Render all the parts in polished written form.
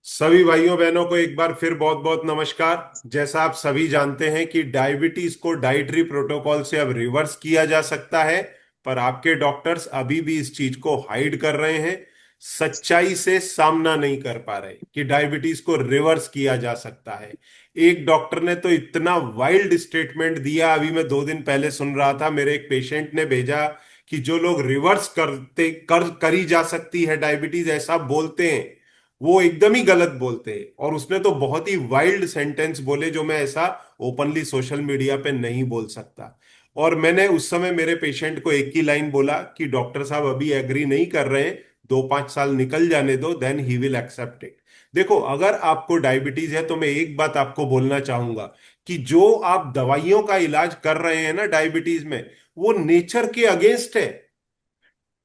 सभी भाइयों बहनों को एक बार फिर बहुत बहुत नमस्कार। जैसा आप सभी जानते हैं कि डायबिटीज को डाइटरी प्रोटोकॉल से अब रिवर्स किया जा सकता है, पर आपके डॉक्टर्स अभी भी इस चीज को हाइड कर रहे हैं, सच्चाई से सामना नहीं कर पा रहे कि डायबिटीज को रिवर्स किया जा सकता है। एक डॉक्टर ने तो इतना वाइल्ड स्टेटमेंट दिया, अभी मैं 2 दिन पहले सुन रहा था, मेरे एक पेशेंट ने भेजा कि जो लोग रिवर्स करते करी जा सकती है डायबिटीज ऐसा बोलते हैं, वो एकदम ही गलत बोलते हैं। और उसने तो बहुत ही वाइल्ड सेंटेंस बोले जो मैं ऐसा ओपनली सोशल मीडिया पे नहीं बोल सकता। और मैंने उस समय मेरे पेशेंट को एक ही लाइन बोला कि डॉक्टर साहब अभी एग्री नहीं कर रहे हैं, 2-5 साल निकल जाने दो, then he will accept it. देखो, अगर आपको डायबिटीज है तो मैं एक बात आपको बोलना चाहूंगा कि जो आप दवाइयों का इलाज कर रहे हैं ना डायबिटीज में, वो नेचर के अगेंस्ट है।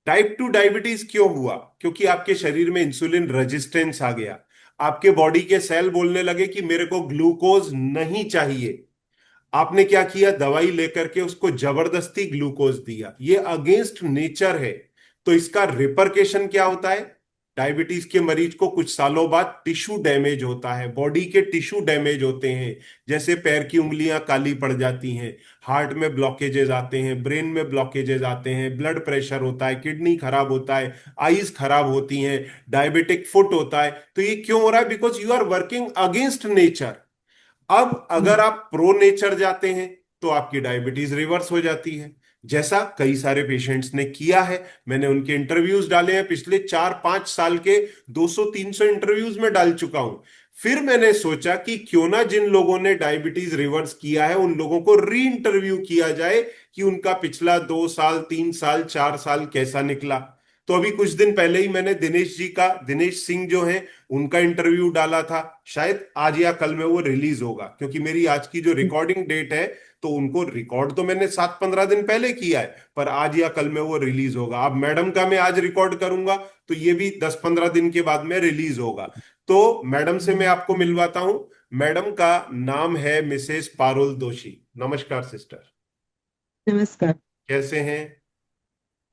टाइप 2 डायबिटीज क्यों हुआ? क्योंकि आपके शरीर में इंसुलिन रेजिस्टेंस आ गया। आपके बॉडी के सेल बोलने लगे कि मेरे को ग्लूकोज नहीं चाहिए। आपने क्या किया? दवाई लेकर के उसको जबरदस्ती ग्लूकोज दिया। ये अगेंस्ट नेचर है। तो इसका रिपरकेशन क्या होता है? डायबिटीज के मरीज को कुछ सालों बाद टिश्यू डैमेज होता है, बॉडी के टिश्यू डैमेज होते हैं। जैसे पैर की उंगलियां काली पड़ जाती हैं, हार्ट में ब्लॉकेजेस आते हैं, ब्रेन में ब्लॉकेजेस आते हैं, ब्लड प्रेशर होता है, किडनी खराब होता है, आईज खराब होती हैं, डायबिटिक फुट होता है। तो ये क्यों हो रहा है? Because you are working against nature. अब अगर आप प्रो नेचर जाते हैं तो आपकी डायबिटीज रिवर्स हो जाती है, जैसा कई सारे पेशेंट्स ने किया है। मैंने उनके इंटरव्यूज डाले हैं, पिछले 4-5 साल के 200-300 इंटरव्यूज में डाल चुका हूं। फिर मैंने सोचा कि क्यों ना जिन लोगों ने डायबिटीज रिवर्स किया है उन लोगों को री इंटरव्यू किया जाए कि उनका पिछला 2 साल, 3 साल, 4 साल कैसा निकला। तो अभी कुछ दिन पहले ही मैंने दिनेश सिंह जो हैं, उनका इंटरव्यू डाला था। शायद आज या कल में वो रिलीज होगा, क्योंकि मेरी आज की जो रिकॉर्डिंग डेट है, तो उनको रिकॉर्ड तो मैंने 7-15 दिन पहले किया है, पर आज या कल में वो रिलीज होगा। अब मैडम का मैं आज रिकॉर्ड करूंगा तो ये भी 10-15 दिन के बाद में रिलीज होगा। तो मैडम से मैं आपको मिलवाता हूं। मैडम का नाम है मिसेस पारुल दोषी। नमस्कार सिस्टर, नमस्कार। कैसे हैं?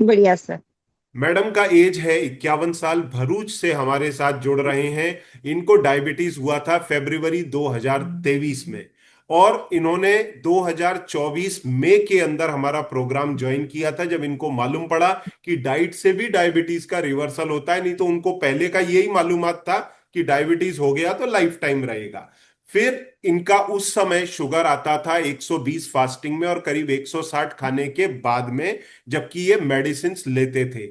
बढ़िया सर। मैडम का एज है 51 साल, भरूच से हमारे साथ जुड़ रहे हैं। इनको डायबिटीज हुआ था फरवरी 2023 में, और इन्होंने 2024 मई के अंदर हमारा प्रोग्राम ज्वाइन किया था, जब इनको मालूम पड़ा कि डाइट से भी डायबिटीज का रिवर्सल होता है। नहीं तो उनको पहले का यही मालूमात था कि डायबिटीज हो गया तो लाइफ टाइम रहेगा। फिर इनका उस समय शुगर आता था 120 फास्टिंग में और करीब 160 खाने के बाद में, जबकि ये मेडिसिन लेते थे।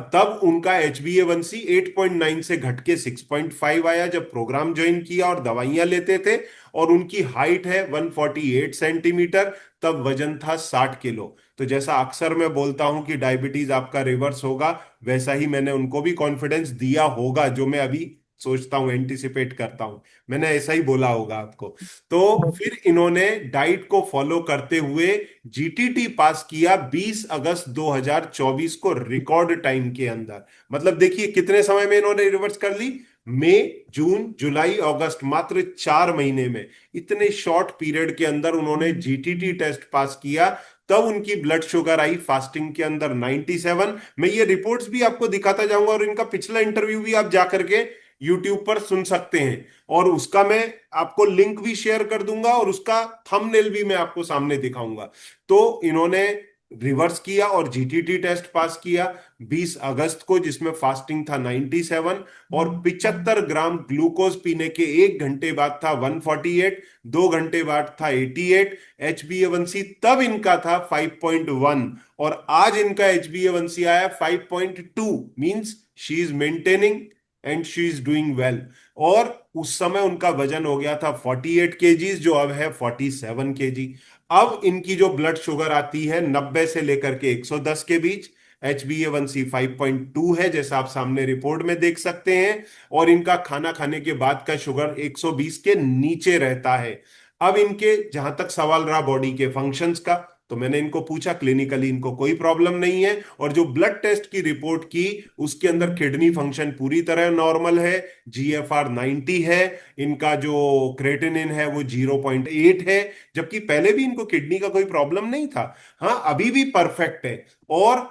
तब उनका HbA1c 8.9 से घट के 6.5 आया जब प्रोग्राम ज्वाइन किया और दवाइयां लेते थे। और उनकी हाइट है 148 सेंटीमीटर, तब वजन था 60 किलो। तो जैसा अक्सर मैं बोलता हूं कि डायबिटीज आपका रिवर्स होगा, वैसा ही मैंने उनको भी कॉन्फिडेंस दिया होगा, जो मैं अभी सोचता हूं, एंटिसिपेट करता हूं। मैंने ऐसा ही बोला होगा आपको। तो फिर इन्होंने डाइट को फॉलो करते हुए जीटीटी पास किया 20 अगस्त 2024 को, रिकॉर्ड टाइम के अंदर। मतलब देखिए कितने समय में इन्होंने रिवर्स कर ली। मई, जून, जुलाई, अगस्त, मात्र 4 महीने में, इतने शॉर्ट पीरियड के अंदर उन्होंने जीटीटी टेस्ट पास किया। तब उनकी ब्लड शुगर आई फास्टिंग के अंदर 97। मैं ये रिपोर्ट्स भी आपको दिखाता जाऊंगा, और इनका पिछला इंटरव्यू भी आप जाकर के यूट्यूब पर सुन सकते हैं। और उसका मैं आपको लिंक भी शेयर कर दूंगा, और उसका थंबनेल भी मैं आपको सामने दिखाऊंगा। तो इन्होंने रिवर्स किया और जीटीटी टेस्ट पास किया 20 अगस्त को, जिसमें फास्टिंग था 97, और 75 ग्राम ग्लूकोज पीने के 1 घंटे बाद था 148, 2 घंटे बाद था 88। HbA1c तब इनका था 5.1, और आज इनका HbA1c आया 5.2। Means she is maintaining and she is doing well. और उस समय उनका वजन हो गया था 48 kg, जो अब है 47 kg। अब इनकी जो ब्लड शुगर आती है 90 से लेकर के 110 के बीच। HbA1c 5.2 है, जैसा आप सामने रिपोर्ट में देख सकते हैं। और इनका खाना खाने के बाद का शुगर 120 के नीचे रहता है। अब इनके जहां तक सवाल रहा बॉडी के फंक्शंस का, तो मैंने इनको पूछा, क्लिनिकली इनको कोई प्रॉब्लम नहीं है। और जो ब्लड टेस्ट की रिपोर्ट की, उसके अंदर किडनी फंक्शन पूरी तरह नॉर्मल है, GFR 90 है। इनका जो क्रेटिनिन है वो 0.8 है, जबकि पहले भी इनको किडनी का कोई प्रॉब्लम नहीं था। हाँ, अभी भी परफेक्ट है। और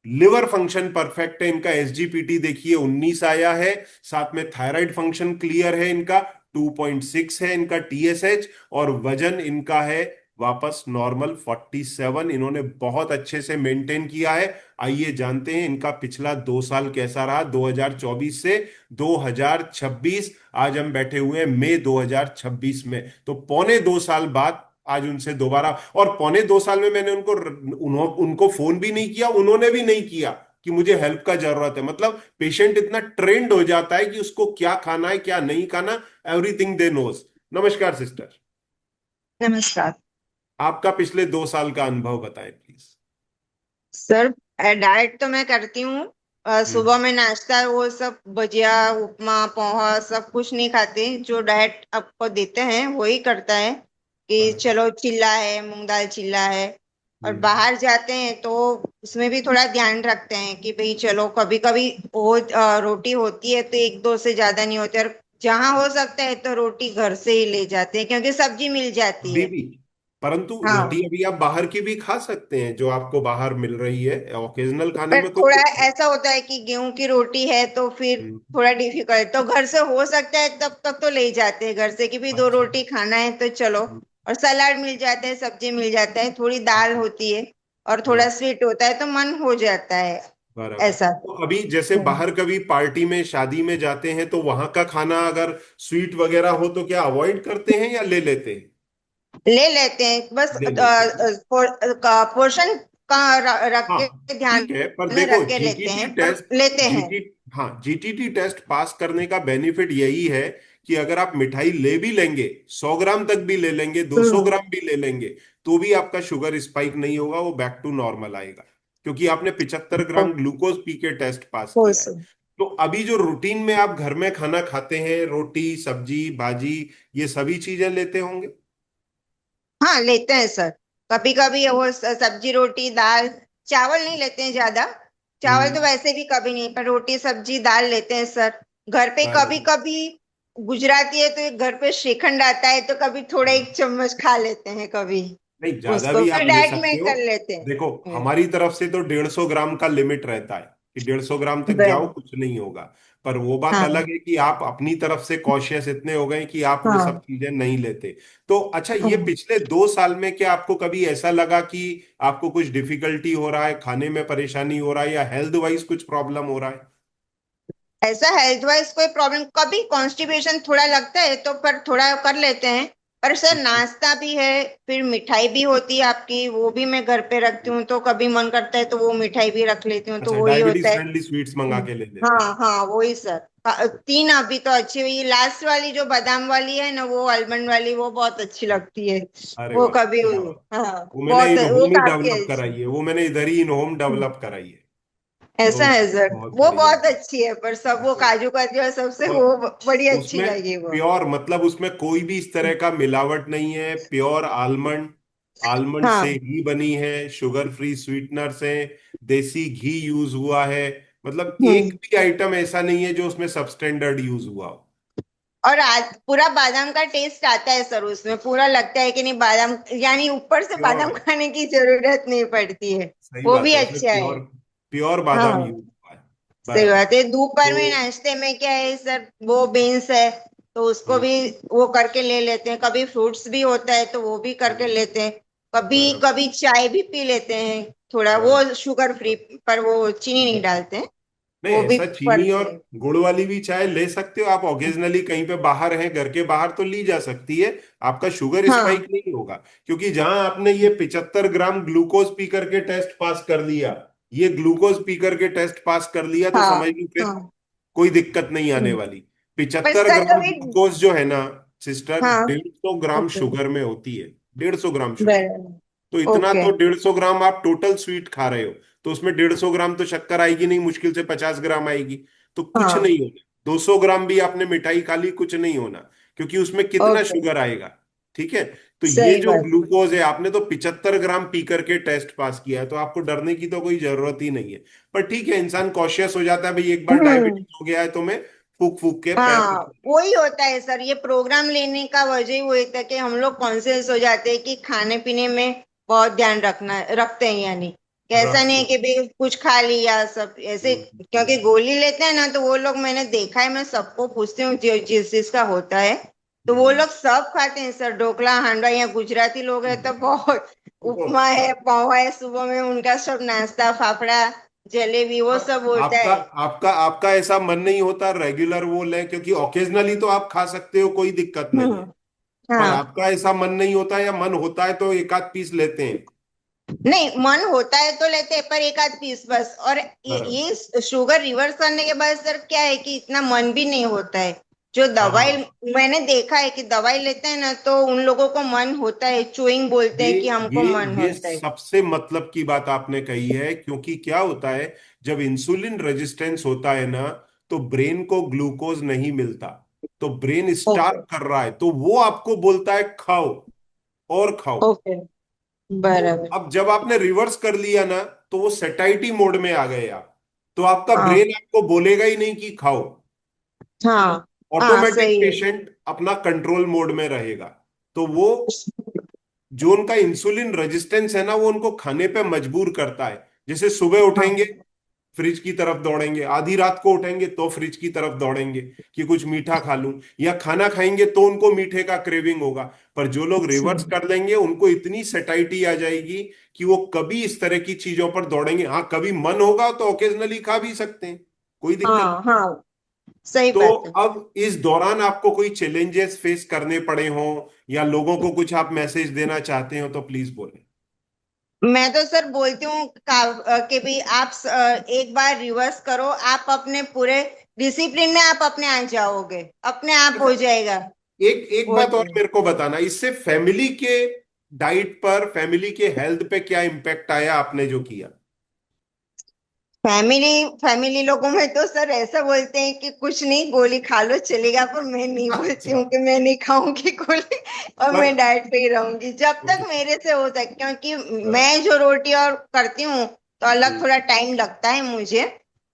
लिवर फंक्शन परफेक्ट है इनका, एसजीपीटी देखिए 19 आया है। साथ में थायराइड फंक्शन क्लियर है इनका, 2.6 है इनका टीएसएच। और वजन इनका है वापस नॉर्मल 47, इन्होंने बहुत अच्छे से मेंटेन किया है। आइए जानते हैं इनका पिछला 2 साल कैसा रहा, 2024 से 2026। आज हम बैठे हुए हैं मई 2026 में, तो पौने 2 साल बाद आज उनसे दोबारा। और पौने 2 साल में मैंने उनको फोन भी नहीं किया, उन्होंने भी नहीं किया कि मुझे हेल्प का जरूरत है। मतलब पेशेंट इतना ट्रेंड हो जाता है कि उसको क्या खाना है क्या नहीं खाना, एवरीथिंग दे नोज। नमस्कार सिस्टर। नमस्कार आपका पिछले 2 साल का अनुभव बताएं प्लीज। सर। डाइट तो मैं करती हूँ। हम्म। सुबह में नाश्ता वो सब भजिया उपमा पोहा सब कुछ नहीं खाते, जो डाइट आपको देते हैं वही करता है। कि हाँ। चलो चिल्ला है, मूंग दाल चिल्ला है। और हम्म। बाहर जाते हैं तो उसमें भी थोड़ा ध्यान रखते हैं कि भाई चलो कभी कभी वो रोटी होती है तो एक दो से ज्यादा नहीं होती, और जहाँ हो सकता है तो रोटी घर से ही ले जाते हैं क्योंकि सब्जी मिल जाती अभी है। भी, परंतु रोटी हाँ, अभी आप बाहर की भी खा सकते हैं जो आपको बाहर मिल रही है, ओकेजनल खाने पर में कोई थोड़ा दिक्कत ऐसा होता है कि गेहूं की रोटी है तो फिर नहीं। थोड़ा डिफिकल्ट, तो घर से हो सकता है तब तक तो ले जाते हैं घर से कि भी दो अच्छा। रोटी खाना है तो चलो। और सलाद मिल जाता है, सब्जी मिल जाता है, थोड़ी दाल होती है और थोड़ा हाँ स्वीट होता है तो मन हो जाता है। बराबर। ऐसा। तो अभी जैसे हम्म। बाहर कभी पार्टी में शादी में जाते हैं तो वहां का खाना अगर स्वीट वगैरह हो तो क्या अवॉइड करते हैं या ले लेते हैं? ले लेते हैं बस ले लेते हैं। पोर्शन का रख हाँ के ध्यान ठीक है, पर में देखो रख के लेते जीटीटी हैं, पर टेस्ट, लेते हैं। जीटी हाँ जीटीटी टेस्ट पास करने का बेनिफिट यही है कि अगर आप मिठाई ले भी लेंगे, 100 ग्राम तक भी ले लेंगे, 200 हम्म। ग्राम भी ले लेंगे, तो भी आपका शुगर स्पाइक नहीं होगा, वो बैक टू नॉर्मल आएगा, क्योंकि आपने 75 ग्राम ग्लूकोज पी के टेस्ट पास किया है। तो अभी जो रूटीन में आप घर में खाना खाते हैं, रोटी सब्जी भाजी, ये सभी चीजें लेते होंगे। हाँ लेते हैं सर। कभी कभी वो सब्जी रोटी दाल, चावल नहीं लेते हैं ज्यादा। चावल तो हम्म। वैसे भी कभी नहीं, पर रोटी सब्जी दाल लेते हैं सर। घर पे कभी बराबर। कभी गुजराती है तो घर पे श्रीखंड आता है तो कभी थोड़ा हाँ। एक चम्मच खा लेते हैं कभी। नहीं, ज्यादा उसको भी फिर आप ले डाइट में सकते हो। कर लेते हैं। देखो हमारी तरफ से तो 150 ग्राम का लिमिट रहता है कि 150 ग्राम तक जाओ बराबर। कुछ नहीं होगा। पर वो बात हाँ अलग है कि आप अपनी तरफ से कॉशियस इतने हो गए कि आप वो सब हाँ चीजें नहीं लेते। तो अच्छा, ये हाँ। पिछले 2 साल में क्या आपको कभी ऐसा लगा कि आपको कुछ डिफिकल्टी हो रहा है, खाने में परेशानी हो रहा है, या हेल्थ वाइज कुछ प्रॉब्लम हो रहा है? ऐसा हेल्थ वाइज कोई प्रॉब्लम, कभी कॉन्स्टिपेशन थोड़ा लगता है तो पर थोड़ा कर लेते हैं। पर सर नाश्ता भी है, फिर मिठाई भी होती है आपकी, वो भी मैं घर पे रखती हूँ तो कभी मन करता है तो वो मिठाई भी रख लेती हूँ, तो अच्छा, वही होता डायबिटीज है। फ्रेंडली स्वीट्स मंगा के ले लेते हाँ हैं। हाँ वही सर। तीन अभी तो अच्छी हुई, लास्ट वाली जो बादाम वाली है ना, वो आलमंड वाली वो बहुत अच्छी लगती है। अरे वो वाह, कभी क्या हुई। बात। हाँ वो मैंने बहुत, इन वो होम ही काफी डेवलप अच्छी। कराई है, वो मैंने इधर ही इन होम डेवलप कराई है। ऐसा तो है सर। बहुत वो बढ़िया। बहुत अच्छी है, पर सब वो अरे वाह। काजू काजू और सबसे और वो बड़ी अच्छी उसमें लगी वो। प्योर, मतलब उसमें कोई भी इस तरह का मिलावट नहीं है, प्योर आलमंड, आलमंड से हाँ। ही बनी है, शुगर फ्री स्वीटनर से, देसी घी यूज हुआ है। मतलब एक हम्म। भी आइटम ऐसा नहीं है जो उसमें सबस्टैंडर्ड यूज हुआ हो। और आज पूरा बादाम का टेस्ट आता है सर, उसमें पूरा लगता है कि नहीं बादाम, यानी ऊपर से प्योर बादाम है। खाने की जरूरत नहीं पड़ती है। सही वो बात भी है, उसमें अच्छा है। प्योर, प्योर बादाम हाँ यूज हुआ है। सही बराबर। बात है। दोपहर में तो नाश्ते में क्या है सर, वो बीन्स है तो उसको हम्म, भी वो करके ले लेते हैं, कभी फ्रूट्स भी होता है तो वो भी करके हम्म, लेते हैं। कभी बराबर कभी चाय भी पी लेते हैं, थोड़ा वो बराबर। शुगर फ्री, पर वो चीनी नहीं डालते हैं। नहीं, वो भी ऐसा चीनी करते और हैं। गुड़ वाली भी चाय ले सकते हो आप, ऑकेजनली कहीं पे बाहर हैं, घर के बाहर तो ली जा सकती है। आपका शुगर हाँ स्पाइक नहीं होगा, क्योंकि जहां आपने ये 75 ग्राम ग्लूकोज पी करके टेस्ट पास कर लिया, ये ग्लूकोज पी करके टेस्ट पास कर लिया, तो हाँ समझ लो फिर हाँ। कोई दिक्कत नहीं आने हम्म। वाली। पर 75 ग्राम सर कभी। ग्लूकोज जो है ना सिस्टर, हाँ 150 ग्राम ओके। शुगर में होती है, 150 ग्राम शुगर। तो बराबर। इतना ओके। तो 150 ग्राम आप टोटल स्वीट खा रहे हो, तो उसमें 150 ग्राम तो शक्कर आएगी नहीं, मुश्किल से 50 ग्राम आएगी। तो कुछ हाँ नहीं होना, 200 ग्राम भी आपने मिठाई खा ली कुछ नहीं होना, क्योंकि उसमें कितना ओके। शुगर आएगा। ठीक है। तो ये सही जो बात। ग्लूकोज है, आपने तो 75 ग्राम पी करके टेस्ट पास किया है, तो आपको डरने की तो कोई जरूरत ही नहीं है। पर ठीक है, इंसान कॉशियस हो जाता है, भाई एक बार हम्म। डायबिटीज हो गया है तो मैं फूक फूक के पैर हाँ पकड़। वही होता है सर, ये प्रोग्राम लेने का वजह ही वही था कि हम लोग कॉन्शियस हो जाते हैं कि खाने पीने में बहुत ध्यान रखना रखते हैं यानी। कि ऐसा रख नहीं है दो। कि भी कुछ खा लिया सब ऐसे, क्योंकि हम्म। गोली लेते हैं ना तो वो लोग, मैंने देखा है, मैं सबको पूछती हूँ जिस जिसका होता है, तो वो हम्म। लोग सब खाते हैं सर, ढोकला हांडवा। या गुजराती लोग हैं तो बहुत, देखो, उपमा है, पोहा है, सुबह में उनका सब नाश्ता, फाफड़ा, जलेबी, वो अब सब होता आपका है। आपका आपका ऐसा मन नहीं होता रेगुलर वो लें, क्योंकि ओकेजनली तो आप खा सकते हो, कोई दिक्कत नहीं है। हम्म। पर हाँ। आपका ऐसा मन नहीं होता, या मन होता है तो एक आध पीस लेते हैं। नहीं, मन होता है तो लेते हैं, पर एक आध पीस बस। और बराबर। ये शुगर रिवर्स करने के बाद सर क्या है कि इतना मन भी नहीं होता है। जो दवाई, हाँ, मैंने देखा है कि दवाई लेते हैं ना तो उन लोगों को मन होता है, चूइंग बोलते ये हैं कि हमको ये मन ये होता है। सबसे मतलब की बात आपने कही है, क्योंकि क्या होता है, जब इंसुलिन रेजिस्टेंस होता है ना, तो ब्रेन को ग्लूकोज नहीं मिलता, तो ब्रेन ओके। स्टार्व कर रहा है, तो वो आपको बोलता है खाओ और खाओ। ओके। तो बराबर। अब जब आपने रिवर्स कर लिया ना, तो वो सेटाइटी मोड में आ गए आप, तो आपका हाँ। ब्रेन आपको बोलेगा ही नहीं कि खाओ। हाँ। हाँ ऑटोमेटिक सही है। पेशेंट अपना कंट्रोल मोड में रहेगा। तो वो जो उनका इंसुलिन रेजिस्टेंस है ना, वो उनको खाने पे मजबूर करता है। जैसे सुबह उठेंगे, हाँ फ्रिज की तरफ दौड़ेंगे, आधी रात को उठेंगे तो फ्रिज की तरफ दौड़ेंगे कि कुछ मीठा खा लूं, या खाना खाएंगे तो उनको मीठे का क्रेविंग होगा। पर जो लोग रिवर्स कर लेंगे, उनको इतनी सेटाइटी आ जाएगी कि वो कभी इस तरह की चीजों पर दौड़ेंगे। हाँ, कभी मन होगा तो ओकेजनली खा भी सकते हैं, कोई दिक्कत। हाँ हाँ सही तो बात है। अब इस दौरान आपको कोई चैलेंजेस फेस करने पड़े हों, या लोगों को कुछ आप मैसेज देना चाहते हो, तो प्लीज बोलें। मैं तो सर बोलती हूँ कि भी आप एक बार रिवर्स करो, आप अपने पूरे डिसिप्लिन में आप अपने आ जाओगे, अपने आप अच्छा, हो जाएगा। एक एक वो बात और तो मेरे को बताना, इससे फैमिली के डाइट पर, फैमिली के हेल्थ पे क्या इम्पैक्ट आया आपने जो किया। फैमिली फैमिली लोगों में तो सर ऐसा बोलते हैं कि कुछ नहीं, गोली खा लो चलेगा, पर मैं नहीं बोलती अच्छा। हूँ कि मैं नहीं खाऊंगी गोली, और पर मैं डाइट पे ही रहूंगी जब तक ओके। मेरे से हो सके, क्योंकि बराबर। मैं जो रोटी और करती हूँ तो अलग हम्म। थोड़ा टाइम लगता है मुझे,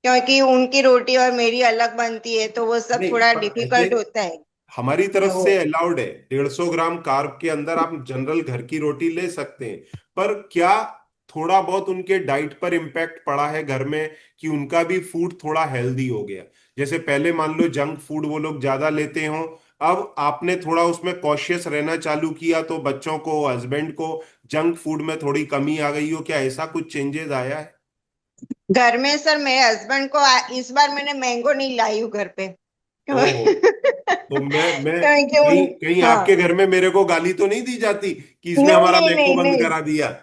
क्योंकि उनकी रोटी और मेरी अलग बनती है, तो वो सब नहीं, थोड़ा पर ऐसे डिफिकल्ट होता है। हमारी तरफ वो से अलाउड है, 150 ग्राम कार्ब के अंदर आप जनरल घर की रोटी ले सकते हैं। पर क्या थोड़ा बहुत उनके डाइट पर इम्पैक्ट पड़ा है घर में, कि उनका भी फूड थोड़ा हेल्दी हो गया। जैसे पहले मान लो जंक फूड वो लोग ज्यादा लेते हो, अब आपने थोड़ा उसमें कॉशियस रहना चालू किया, तो बच्चों को, हस्बैंड को जंक फूड में थोड़ी कमी आ गई हो, क्या ऐसा कुछ चेंजेस आया है। घर में सर मेरे हस्बैंड को इस बार मैंने मैंगो नहीं लाई हूँ घर पे। ओहो। तो मैं क्योंकि कहीं उन कहीं हाँ। आपके घर में मेरे को गाली तो नहीं दी जाती कि इसने नहीं हमारा नहीं मैंगो नहीं बंद नहीं करा दिया।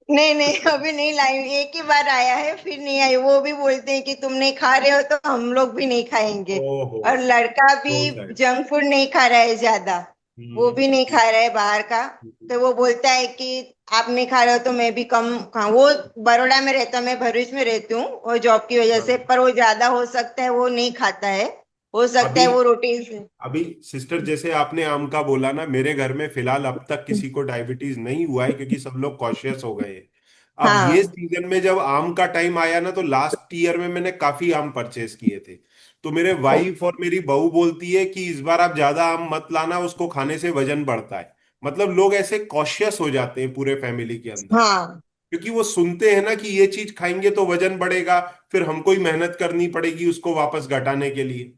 नहीं नहीं, अभी नहीं लाई हूँ। एक ही बार आया है, फिर नहीं आई। वो भी बोलते हैं कि तुम नहीं खा रहे हो तो हम लोग भी नहीं खाएंगे। ओहो। और लड़का भी सो सैड। जंक फूड नहीं खा रहा है ज्यादा, वो भी नहीं हम्म। खा रहा है बाहर का। तो वो बोलता है कि आप नहीं खा रहे हो तो मैं भी कम खाऊं। वो बड़ौदा में रहता, मैं भरूच में रहती हूँ, वो जॉब की वजह से, हाँ। पर वो ज्यादा हो सकता है वो नहीं खाता है, हो सकता अभी है वो रोटी से। अभी सिस्टर, जैसे आपने आम का बोला ना, मेरे घर में फिलहाल अब तक किसी को डायबिटीज नहीं हुआ है, क्योंकि सब लोग कॉशियस हो गए हैं। अब ये हाँ सीजन में जब आम का टाइम आया ना, तो लास्ट ईयर में मैंने काफी आम परचेज किए थे। तो मेरे वाइफ और मेरी बहू बोलती है कि इस बार आप ज्यादा आम मत लाना, उसको खाने से वजन बढ़ता है। मतलब लोग ऐसे कॉशियस हो जाते हैं पूरे फैमिली के अंदर, हाँ क्योंकि वो सुनते हैं ना कि ये चीज खाएंगे तो वजन बढ़ेगा, फिर हमको ही मेहनत करनी पड़ेगी उसको वापस घटाने के लिए।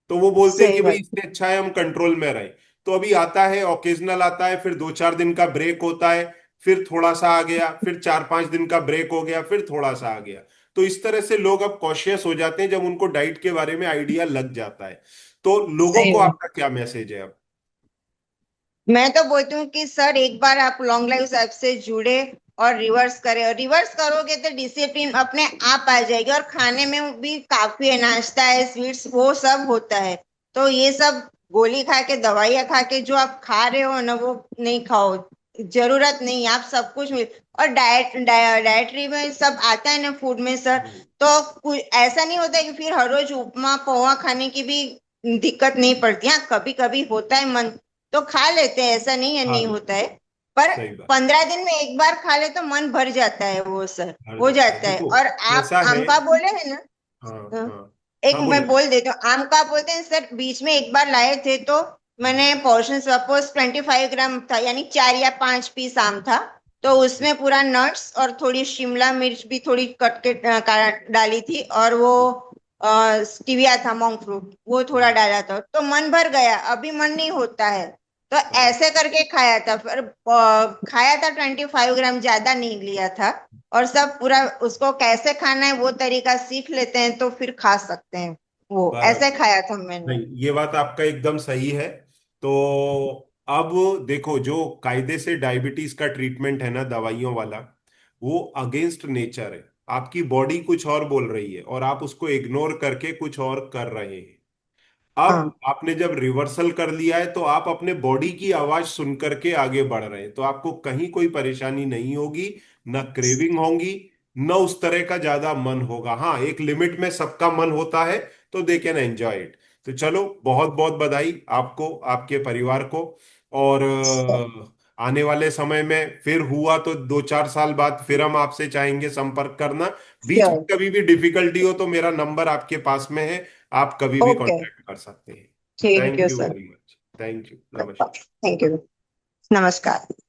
तो वो बोलते हैं सही कि भाई बात। इससे अच्छा है हम कंट्रोल में रहें। तो अभी आता है, ओकेजनल आता है, फिर 2-4 दिन का ब्रेक होता है, फिर थोड़ा सा आ गया, फिर 4-5 दिन का ब्रेक हो गया, फिर थोड़ा सा आ गया। तो इस तरह से लोग अब कॉशियस हो जाते हैं जब उनको डाइट के बारे में आइडिया लग जाता है। तो लोगों सही को बात। आपका क्या मैसेज है अब। मैं तो बोलती हूँ कि सर एक बार आप लॉन्ग लाइफ ऐप से जुड़े और रिवर्स करें, और रिवर्स करोगे तो डिसिप्लिन अपने आप आ जाएगी। और खाने में भी काफी है, नाश्ता है, स्वीट्स, वो सब होता है। तो ये सब गोली खा के, दवाइयाँ खा के जो आप खा रहे हो ना, वो नहीं खाओ। जरूरत नहीं, आप सब कुछ मिल। और डायट्री में सब आता है ना फूड में सर, हम्म। तो ऐसा नहीं होता है कि फिर हर रोज उपमा पोहा खाने की भी दिक्कत नहीं पड़ती। हाँ, कभी कभी होता है मन तो खा लेते हैं, ऐसा नहीं है हाँ, नहीं होता बिल्कुल है। पर सही बात। 15 दिन में एक बार खा ले तो मन भर जाता है वो सर, हर हो जाता है, जाता है। देखो और आप ऐसा है। आम का बोले हैं ना, हाँ, हाँ, हाँ, एक हाँ, मैं बोले बोले। बोल देती हूँ। आम का बोलते हैं सर, बीच में एक बार लाए थे तो हम्म। मैंने पोर्शन सपोज 25 ग्राम था, यानी 4 या 5 पीस आम था। तो उसमें पूरा नट्स और थोड़ी शिमला मिर्च भी थोड़ी कट के डाली थी, और वो स्टीविया था, मोंक फ्रूट, वो थोड़ा डाला था, तो मन भर गया। अभी मन नहीं होता है, तो ऐसे करके खाया था। फिर खाया था, 25 ग्राम, ज्यादा नहीं लिया था। और सब पूरा उसको कैसे खाना है वो तरीका सीख लेते हैं तो फिर खा सकते हैं। वो ऐसे बराबर। खाया था मैंने। नहीं, ये बात आपका एकदम सही है। तो अब देखो, जो कायदे से डायबिटीज का ट्रीटमेंट है ना, दवाइयों वाला, वो अगेंस्ट नेचर है। आपकी बॉडी कुछ और बोल रही है और आप उसको इग्नोर करके कुछ और कर रहे हैं। अब हाँ। आपने जब रिवर्सल कर लिया है तो आप अपने बॉडी की आवाज सुन करके आगे बढ़ रहे हैं, तो आपको कहीं कोई परेशानी नहीं होगी, न क्रेविंग होगी, न उस तरह का ज्यादा मन होगा। हाँ, एक लिमिट में सबका मन होता है, तो दे कैन एंजॉय इट। तो चलो, बहुत बहुत बधाई आपको, आपके परिवार को। और आने वाले समय में फिर हुआ तो 2-4 साल बाद फिर हम आपसे चाहेंगे संपर्क करना। बीच में श्योर। कभी भी डिफिकल्टी हो तो मेरा नंबर आपके पास में है, आप कभी भी ओके। कांटेक्ट कर सकते हैं। Thank thank you you sir. Very much. Thank you. नमस्कार। Thank you. नमस्कार।